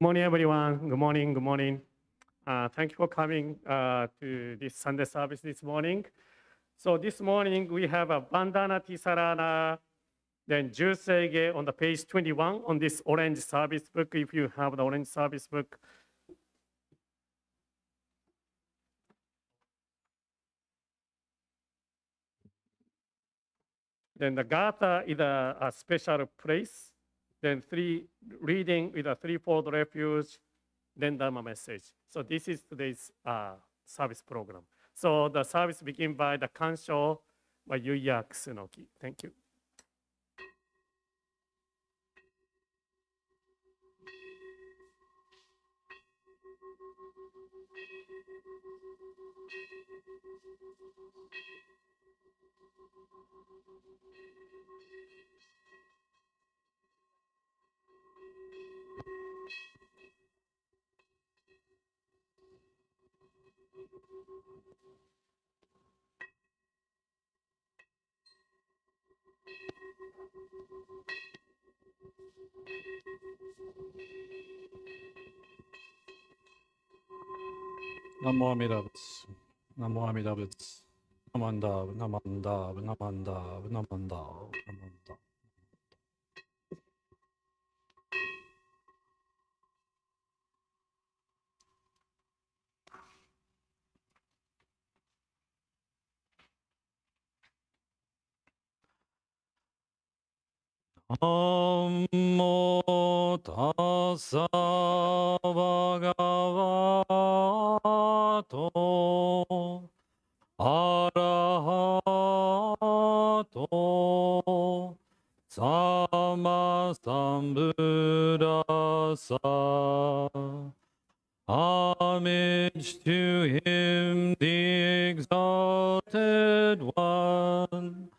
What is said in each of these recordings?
Morning, everyone. Good morning. Good morning. Thank you for coming to this Sunday service this morning. So this morning we have a Bandana Tisarana, then Jusege on the page 21 on this orange service book. If you have the orange service book, then the Gata is a special place. Then three reading with a threefold refuge, then Dharma message. So this is today's service program. So the service begins by the Kansho by Yuya Kusunoki. Thank you. Namo Amida Butsu. Namo Amida Butsu. Namanda, Namanda, Namanda, Namanda, Namanda. Namo tassa bhagavato arahato sammasambuddhassa. Homage to him, the exalted one,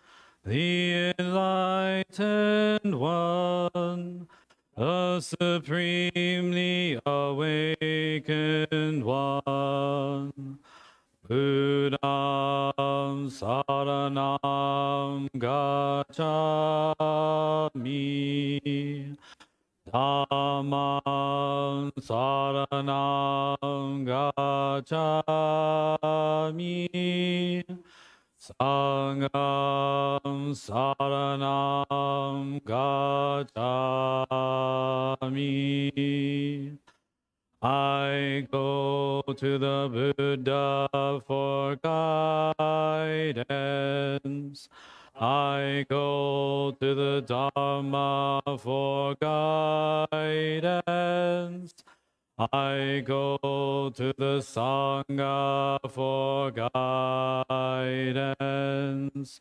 the enlightened one, the supremely awakened one. Buddham saranam gacchami. Dhammam saranam gacchami. Sangham saranam gacchami. I go to the Buddha for guidance. I go to the Dharma for guidance. I go to the Sangha for guidance.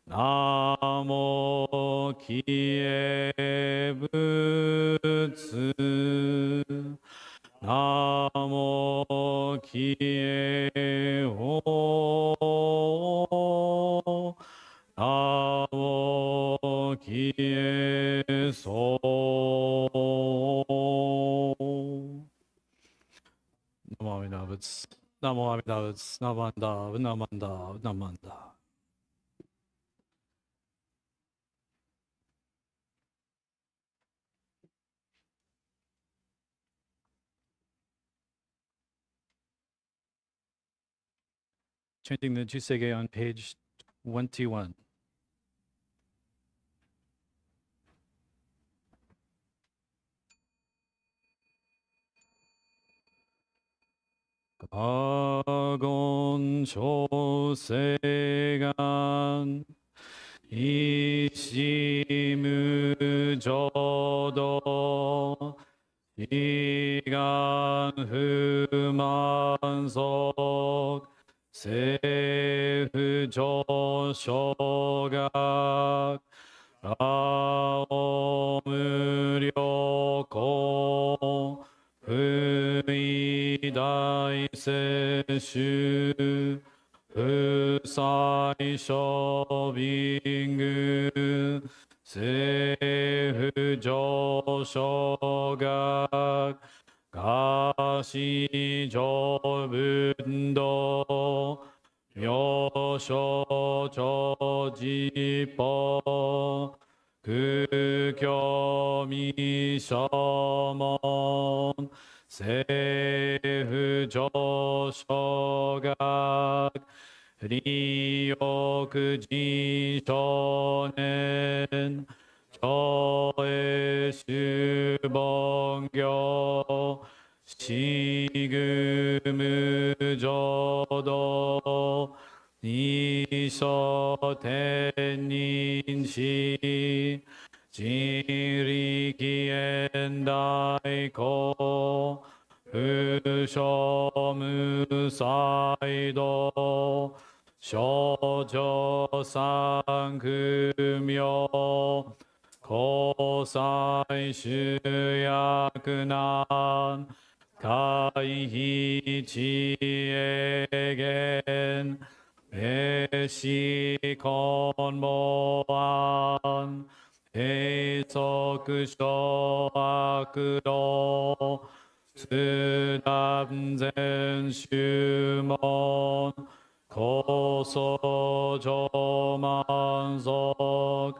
Namo Kie Butsu. Namo Kie Ho. Namo Kie So. Namo Amida Butsu. Namo Amida Butsu. Namanda, Namanda, Namanda. Chanting the Jusege on page 21. Kagon shosegan ishimu jodo shigan fumansok seifu joshogak rao muryoko fui dai seishu fusai shobingu seifu joshogak gashi jobundo myosho chojipo kukyo みしょもん政府上昇学利欲人少年超越主凡行しぐむ浄土二所天人し人力現代公不所無才道少女三苦名交際主役難回避知恵言名詞根も案閉塞小悪道通断全宗門高僧上満足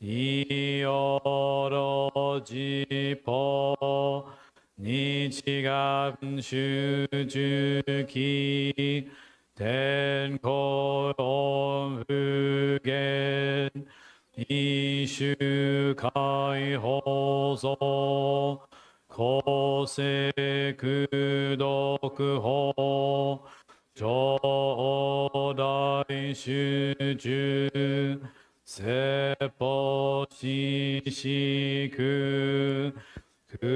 いおろじぽ日願集中期天候音不言一種解放像公正苦読法上大集中説法知識供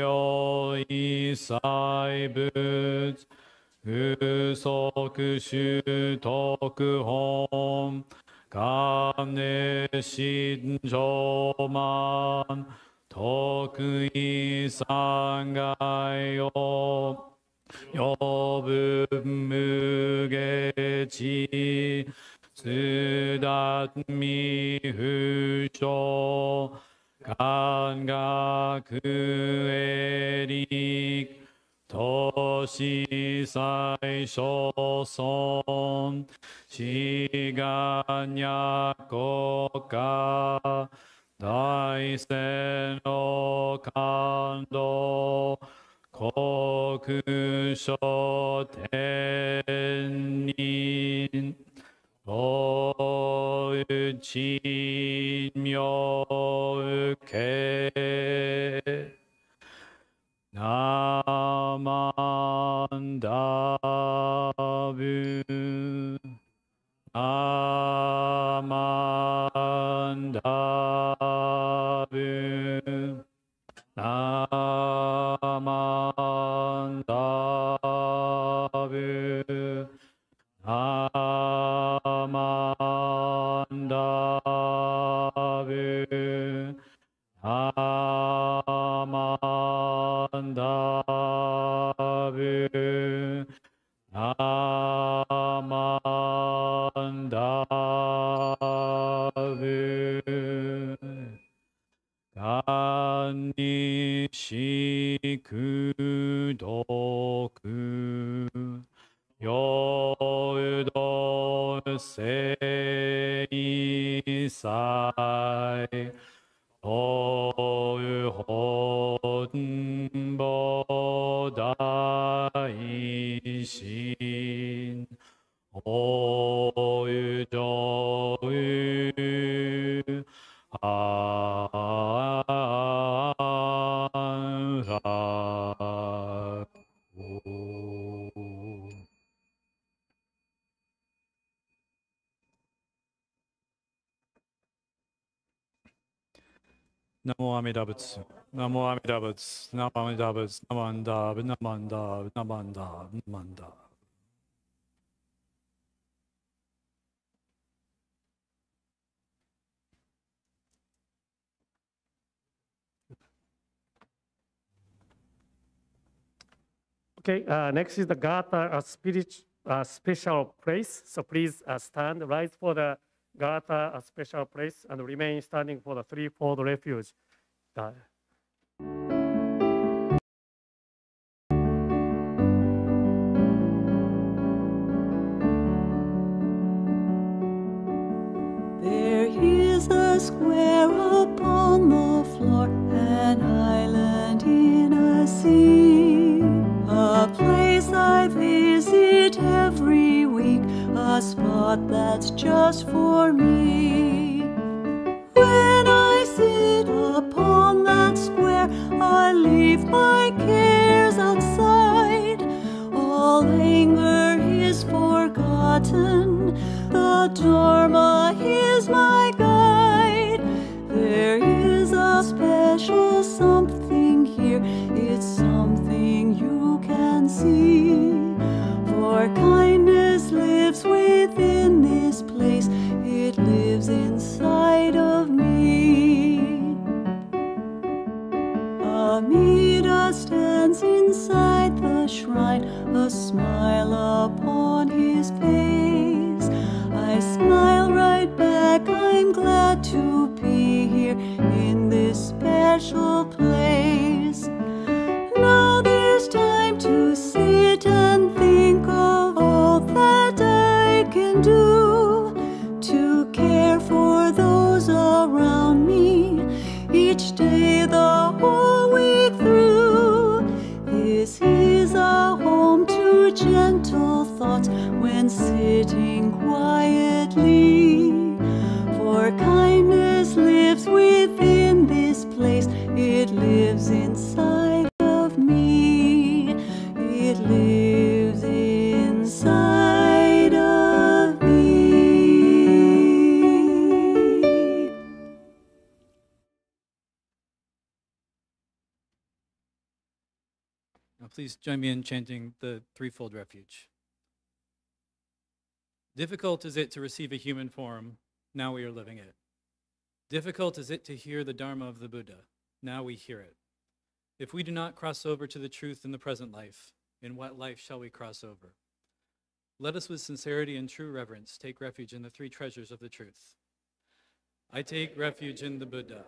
養一切仏具足修徳本観念心上満徳意三害を余分無下知通達未不詳感覚営利都市最小尊志願や国家大戦の感動国書天人おうち妙受けナマンダブナマンダブナマンダブナマンダブナマンダブナマンダブ願にしく読ようどせいさいおうほんぼ大心おうじょうあらナモアミダ仏、ナモアミダ仏、ナモアミダ仏、ナマンダブ、ナマンダブ、ナマンダブ、ナマンダブ。Okay, next is the Gata special place. So please stand, rise for the Gata special place, and remain standing for the threefold refuge. There is a square upon the floor. I visit every week a spot that's just for me. When I sit upon that square, I leave my cares outside. All anger is forgotten. The Dharma is my guide. There is a special something here. It's something you can see. For kindness lives within this place. It lives inside of me. Amida stands inside the shrine, a smile upon his face. I smile right back, I'm glad to be here in this special place. Now there's time to sit and think of all that I can do to care for those around me each day the whole week through. This is a home to gentle thoughts when sitting quietly. For kindness lives within this place. It lives inside of me. It lives inside of me. Now please join me in chanting the threefold refuge. Difficult is it to receive a human form, now we are living it. Difficult is it to hear the Dharma of the Buddha, now we hear it. If we do not cross over to the truth in the present life, in what life shall we cross over? Let us with sincerity and true reverence take refuge in the three treasures of the truth. I take refuge in the Buddha.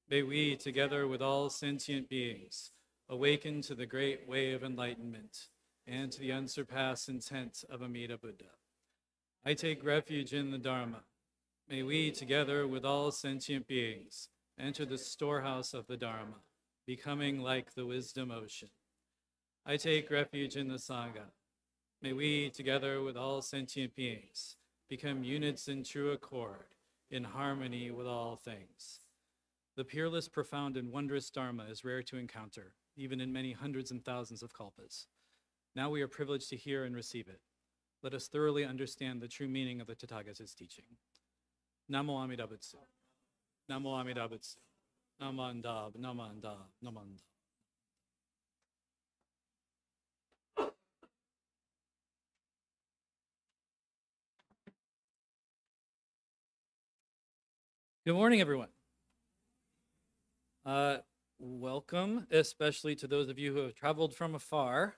May we, together with all sentient beings, awaken to the great way of enlightenment and to the unsurpassed intent of Amida Buddha. I take refuge in the Dharma. May we, together with all sentient beings, enter the storehouse of the Dharma, becoming like the wisdom ocean. I take refuge in the Sangha. May we, together with all sentient beings, become units in true accord, in harmony with all things. The peerless, profound, and wondrous Dharma is rare to encounter, even in many hundreds and thousands of kalpas. Now we are privileged to hear and receive it. Let us thoroughly understand the true meaning of the Tathagata's teaching. Namo Amida Betsu. Namo Amida Betsu. Namandab, namandab, namandab. Good morning, everyone. Welcome, especially to those of you who have traveled from afar.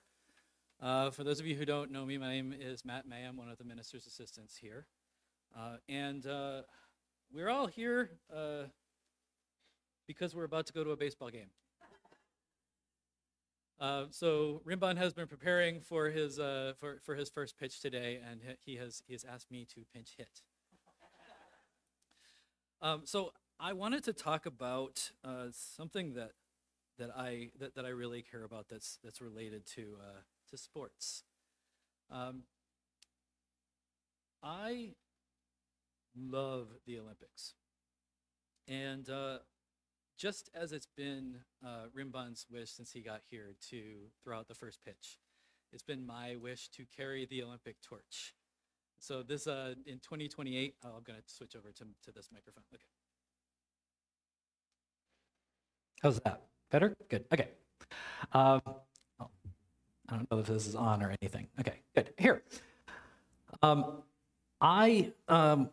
For those of you who don't know me, my name is Matt May. I'm one of the minister's assistants here. And we're all here because we're about to go to a baseball game. So Rimban has been preparing for his first pitch today, and he has asked me to pinch hit. So I wanted to talk about something that I really care about that's related to sports. I love the Olympics, and just as it's been Rimban's wish since he got here to throw out the first pitch, it's been my wish to carry the Olympic torch. So this in 2028, I'm going to switch over to this microphone. Okay. How's that? Better? Good. Okay. I don't know if this is on or anything. Okay, good. Here. I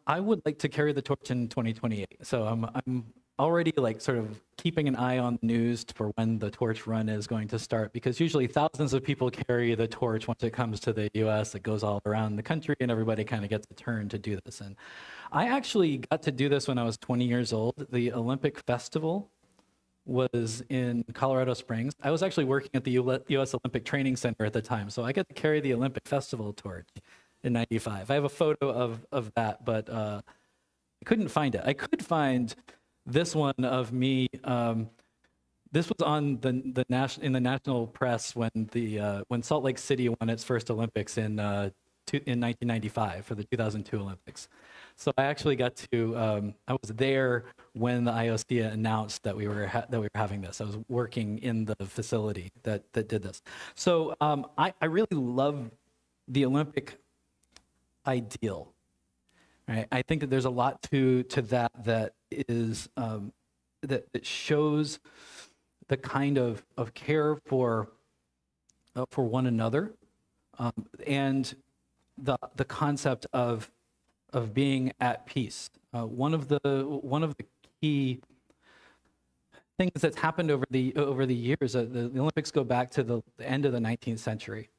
would like to carry the torch in 2028. So I'm already like sort of keeping an eye on the news for when the torch run is going to start, because usually thousands of people carry the torch once it comes to the US. It goes all around the country and everybody kind of gets a turn to do this. And I actually got to do this when I was 20 years old. The Olympic Festival was in Colorado Springs. I was actually working at the US Olympic Training Center at the time, so I got to carry the Olympic Festival torch in '95. I have a photo of that, but I couldn't find it. I could find this one of me This was on in the national press when Salt Lake City won its first Olympics in 1995 for the 2002 Olympics. So I actually got to I was there when the IOC announced that we were having this. I was working in the facility that did this. So I really love the Olympic ideal. Right? I think that there's a lot to that is that shows the kind of care for one another, and the concept of being at peace. One of the key things that's happened over the years, the Olympics go back to the end of the 19th century,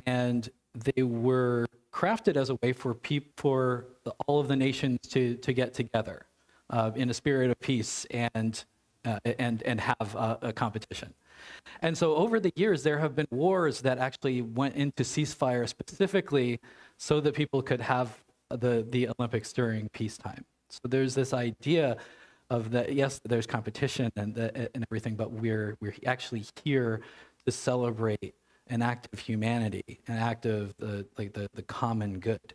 and they were crafted as a way for all of the nations to get together in a spirit of peace and have a competition. And so over the years, there have been wars that actually went into ceasefire specifically so that people could have the Olympics during peacetime. So there's this idea of that, yes, there's competition and everything, but we're actually here to celebrate an act of humanity, an act of the common good.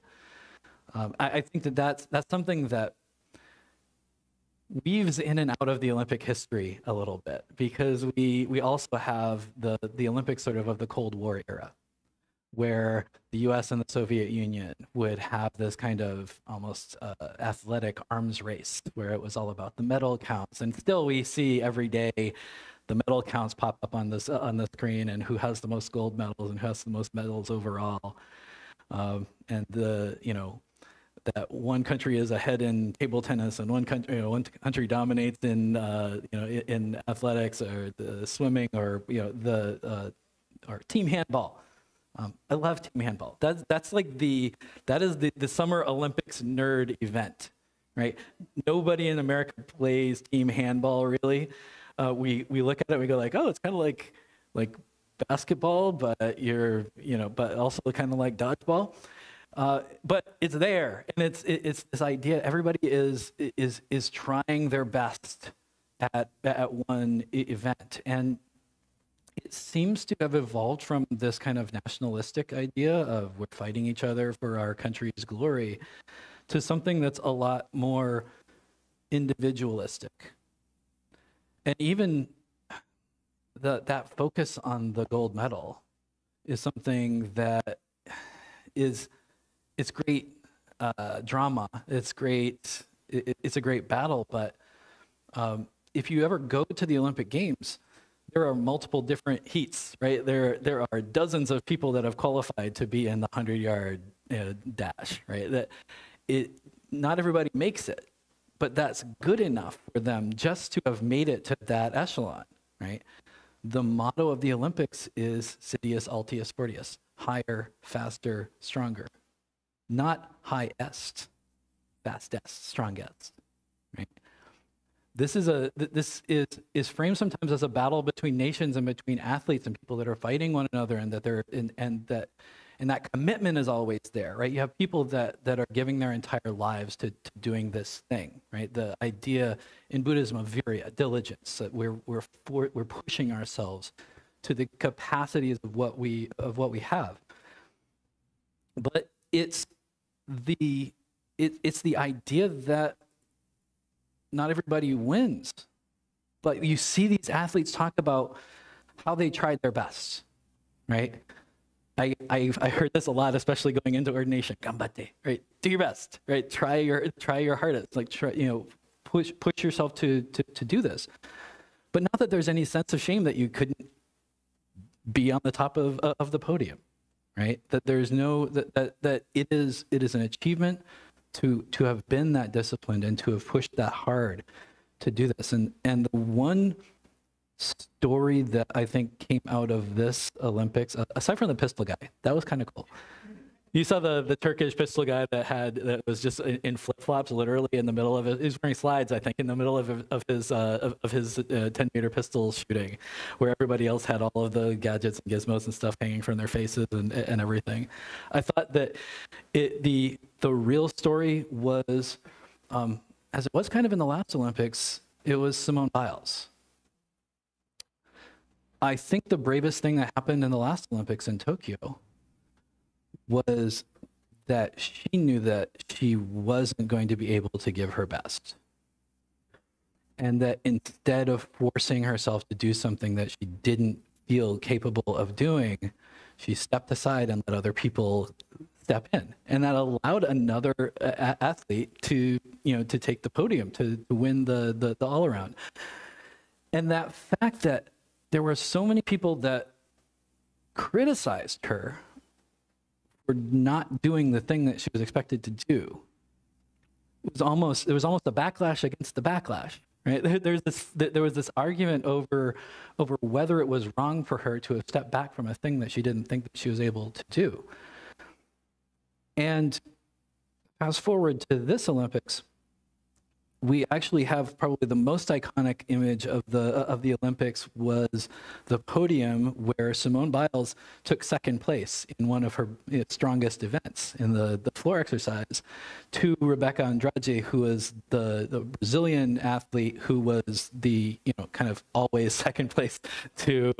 I think that's something that weaves in and out of the Olympic history a little bit, because we also have the Olympics sort of the Cold War era, where the US and the Soviet Union would have this kind of almost athletic arms race where it was all about the medal counts. And still we see every day the medal counts pop up on the screen, and who has the most gold medals and who has the most medals overall. And that one country is ahead in table tennis, and one country dominates in in athletics or the swimming or or team handball. I love team handball. That's like that is the Summer Olympics nerd event, right? Nobody in America plays team handball really. We look at it and we go like, oh, it's kind of like basketball, but but also kind of like dodgeball. But it's there, and it's this idea. Everybody is trying their best at one event, and it seems to have evolved from this kind of nationalistic idea of we're fighting each other for our country's glory to something that's a lot more individualistic. And even that focus on the gold medal is something that it's great drama. It's great. It's a great battle. But if you ever go to the Olympic Games, there are multiple different heats, right? There are dozens of people that have qualified to be in the 100-yard dash, right? Not everybody makes it, but that's good enough for them just to have made it to that echelon, right? The motto of the Olympics is Sidious Altius Sportius, higher, faster, stronger. Not highest, fastest, strongest, right? This is framed sometimes as a battle between nations and between athletes and people that are fighting one another, and that commitment is always there, right? You have people that are giving their entire lives to doing this thing, right? The idea in Buddhism of virya, diligence, that we're pushing ourselves to the capacities of what we have. But it's the idea that not everybody wins, but you see these athletes talk about how they tried their best, right? I heard this a lot, especially going into ordination. Gambate, right? Do your best, right? Try your hardest, like push yourself to do this. But not that there's any sense of shame that you couldn't be on the top of the podium, right? That there's no that it is an achievement to have been that disciplined and to have pushed that hard to do this. And the one story that I think came out of this Olympics, aside from the pistol guy, that was kind of cool. You saw the Turkish pistol guy that was just in flip-flops, literally in the middle of it. He was wearing slides, I think, in the middle of his 10-meter pistol shooting, where everybody else had all of the gadgets and gizmos and stuff hanging from their faces and everything. I thought that the real story was, as it was kind of in the last Olympics, it was Simone Biles. I think the bravest thing that happened in the last Olympics in Tokyo was that she knew that she wasn't going to be able to give her best. And that instead of forcing herself to do something that she didn't feel capable of doing, she stepped aside and let other people step in. And that allowed another athlete to, to take the podium, to win the all around. And that fact that there were so many people that criticized her for not doing the thing that she was expected to do, there was almost a backlash against the backlash, right? There was this argument over whether it was wrong for her to have stepped back from a thing that she didn't think that she was able to do. And fast forward to this Olympics, we actually have probably the most iconic image of the Olympics was the podium where Simone Biles took second place in one of her strongest events in the floor exercise to Rebecca Andrade, who was the Brazilian athlete who was the kind of always second place to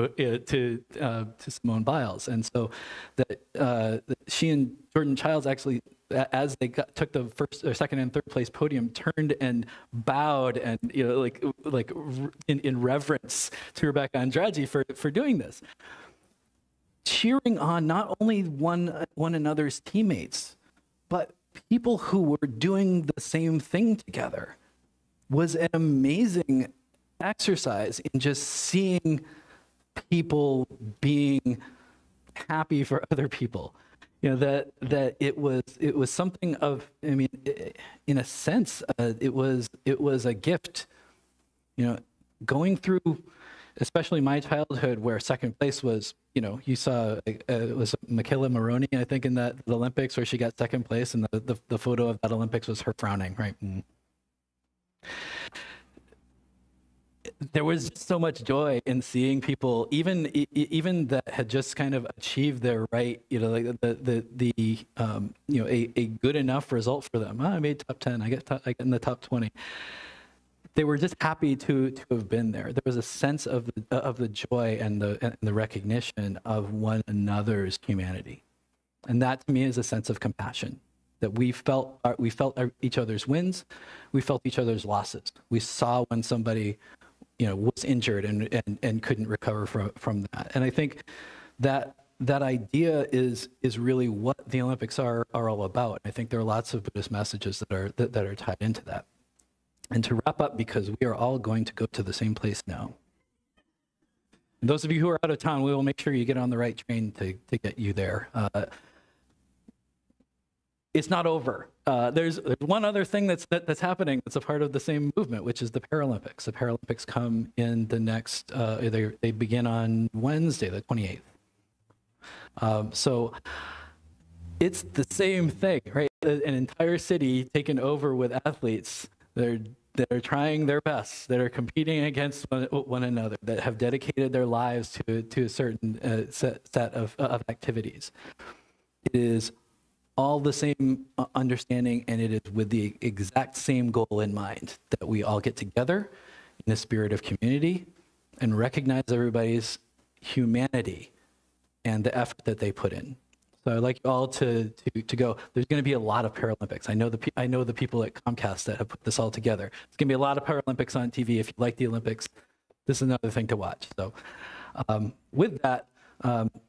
Simone Biles. And so that she and Jordan Childs actually, as they took the first or second and third place podium, turned and bowed and like in reverence to Rebecca Andrade for doing this, cheering on not only one another's teammates, but people who were doing the same thing together. Was an amazing exercise in just seeing people being happy for other people. That it was something of, in a sense, it was a gift. Going through, especially my childhood, where second place was, you saw it was Michaela Maroney, I think, in the Olympics, where she got second place, and the photo of that Olympics was her frowning, right? There was so much joy in seeing people, even that had just kind of achieved their right, like a good enough result for them. I made top 10. I get in the top 20. They were just happy to have been there. There was a sense of the joy and the recognition of one another's humanity, and that to me is a sense of compassion. That we felt each other's wins, we felt each other's losses. We saw when somebody was injured and couldn't recover from that. And I think that idea is really what the Olympics are all about. I think there are lots of Buddhist messages that are tied into that. And to wrap up, because we are all going to go to the same place now. And those of you who are out of town, we will make sure you get on the right train to get you there. It's not over. There's one other thing that's happening that's a part of the same movement, which is the Paralympics. The Paralympics come in the next, they begin on Wednesday, the 28th. So it's the same thing, right? An entire city taken over with athletes that are trying their best, that are competing against one another, that have dedicated their lives to a certain set of activities. It is all the same understanding, and it is with the exact same goal in mind, that we all get together in a spirit of community and recognize everybody's humanity and the effort that they put in. So I'd like you all to go. There's going to be a lot of Paralympics. I know the people at Comcast that have put this all together. It's going to be a lot of Paralympics on TV. If you like the Olympics, this is another thing to watch. So with that,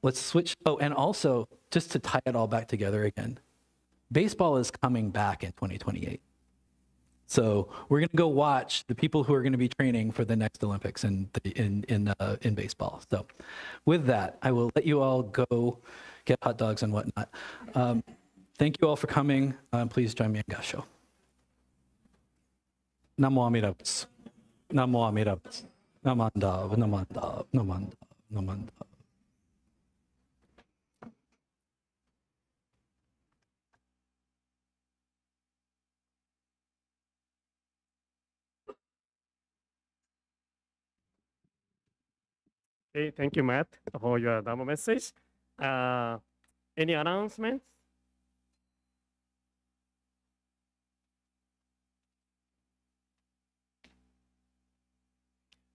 let's switch. Oh, and also, just to tie it all back together again, baseball is coming back in 2028. So we're going to go watch the people who are going to be training for the next Olympics in baseball. So with that, I will let you all go get hot dogs and whatnot. Thank you all for coming. Please join me in Gasho. Namo Amida Butsu. Namo Amida Butsu. Namanda, Namanda, Namanda, Namanda. Okay, thank you, Matt, for your demo message. Any announcements?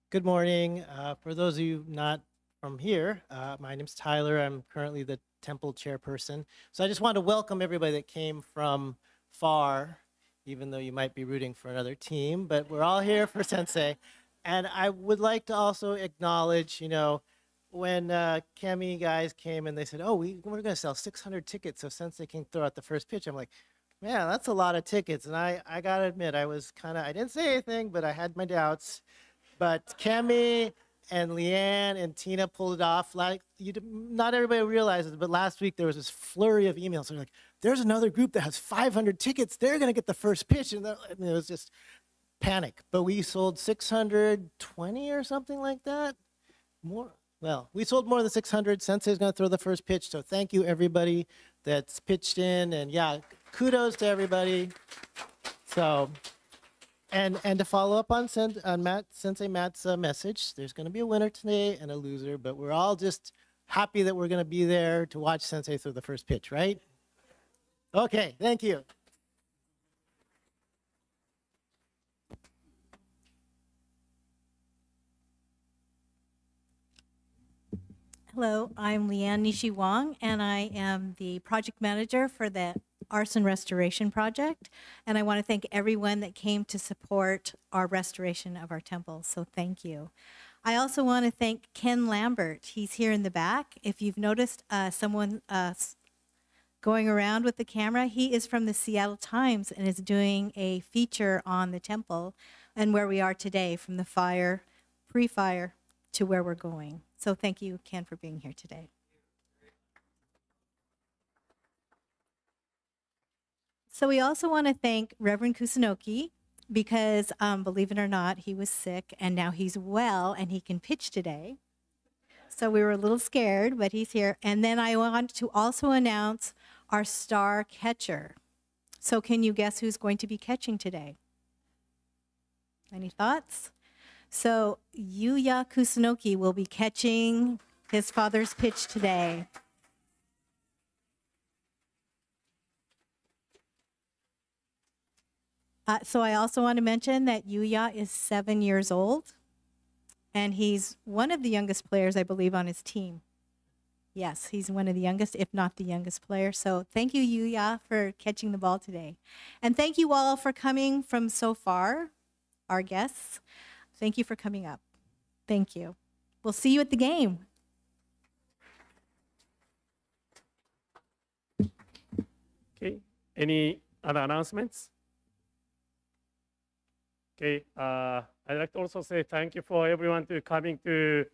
Good morning. For those of you not from here. My name's Tyler. I'm currently the temple chairperson. So I just want to welcome everybody that came from far, even though you might be rooting for another team, but we're all here for Sensei. And I would like to also acknowledge, when Kemi guys came and they said, oh, we're going to sell 600 tickets so Sensei can throw out the first pitch. I'm like, man, that's a lot of tickets. And I got to admit, I didn't say anything, but I had my doubts. But Kemi and Leanne and Tina pulled it off. Not everybody realizes, but last week there was this flurry of emails. They're like, there's another group that has 500 tickets. They're going to get the first pitch. And it was just panic. But we sold 620 or something like that. More. Well, we sold more than 600. Sensei's going to throw the first pitch. So thank you, everybody that's pitched in. And yeah, kudos to everybody. So, and to follow up on Sensei Matt's message, there's going to be a winner today and a loser, but we're all just happy that we're going to be there to watch Sensei throw the first pitch, right? Okay, thank you. Hello, I'm Leanne Nishi Wong, and I am the project manager for the Arson Restoration Project. And I want to thank everyone that came to support our restoration of our temple, so thank you. I also want to thank Ken Lambert. He's here in the back. If you've noticed someone going around with the camera, he is from the Seattle Times and is doing a feature on the temple and where we are today, from the fire, pre-fire, to where we're going. So thank you, Ken, for being here today. So we also want to thank Reverend Kusunoki because, believe it or not, he was sick and now he's well and he can pitch today. So we were a little scared, but he's here. And then I want to also announce our star catcher. So can you guess who's going to be catching today? Any thoughts? So Yuya Kusunoki will be catching his father's pitch today. So I also want to mention that Yuya is 7 years old, and he's one of the youngest players, I believe, on his team. Yes, he's one of the youngest, if not the youngest player. So thank you, Yuya, for catching the ball today. And thank you all for coming from so far, our guests. Thank you for coming up. Thank you. We'll see you at the game. Okay, any other announcements? Okay, I'd like to also say thank you for everyone to coming to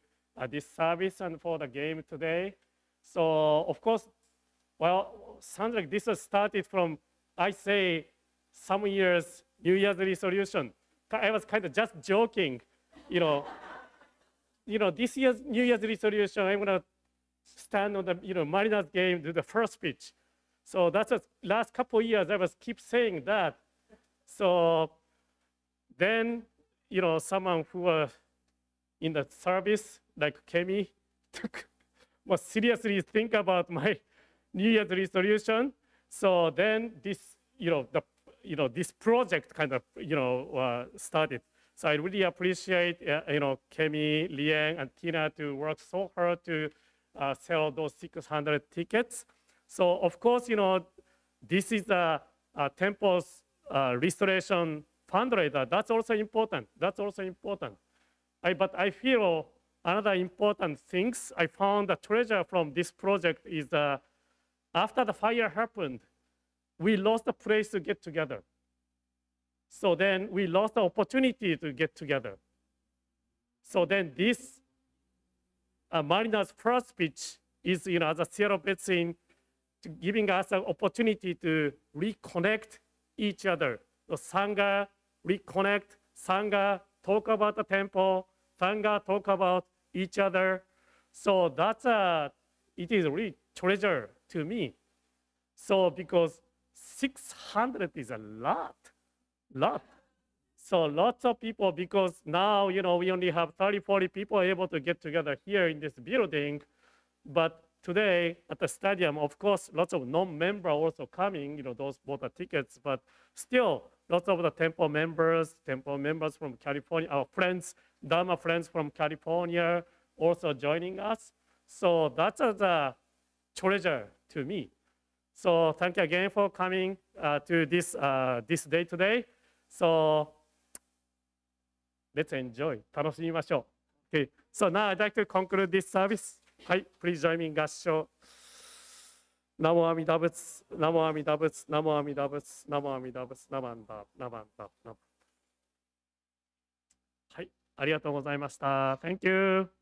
this service and for the game today. So of course, well, sounds like this has started from, I say, some years New Year's resolution. I was kind of just joking, this year's New Year's resolution, I'm gonna stand on the Mariners game, do the first pitch. So that's the last couple of years I was keep saying that. So then, someone who was in the service, like Kemi, was seriously think about my New Year's resolution. So then this, this project kind of, started. So I really appreciate, Kemi, Liang, and Tina to work so hard to sell those 600 tickets. So of course, this is a temple's restoration fundraiser. That's also important. That's also important. But I feel another important things I found the treasure from this project is after the fire happened, we lost the place to get together. So then we lost the opportunity to get together. So then this Mariners' first pitch is, as a Seattle Betsuin, giving us an opportunity to reconnect each other. So Sangha, reconnect, Sangha, talk about the temple, Sangha, talk about each other. So that's it is really treasure to me. So because 600 is a lot. So lots of people, because now, we only have 30, 40 people able to get together here in this building. But today at the stadium, of course, lots of non-members also coming, those bought the tickets, but still lots of the temple members from California, our friends, Dharma friends from California, also joining us. So that's a treasure to me. So thank you again for coming to this day today. So let's enjoy. 楽しみましょう。Okay. So now I'd like to conclude this service. はい、please join me in 合唱。ナモアミダ仏、ナモアミダ仏、ナモアミダ仏、ナモアミダ仏、ナマンダ、ナマンダ、ナマンダ。はい、ありがとうございました。Thank you.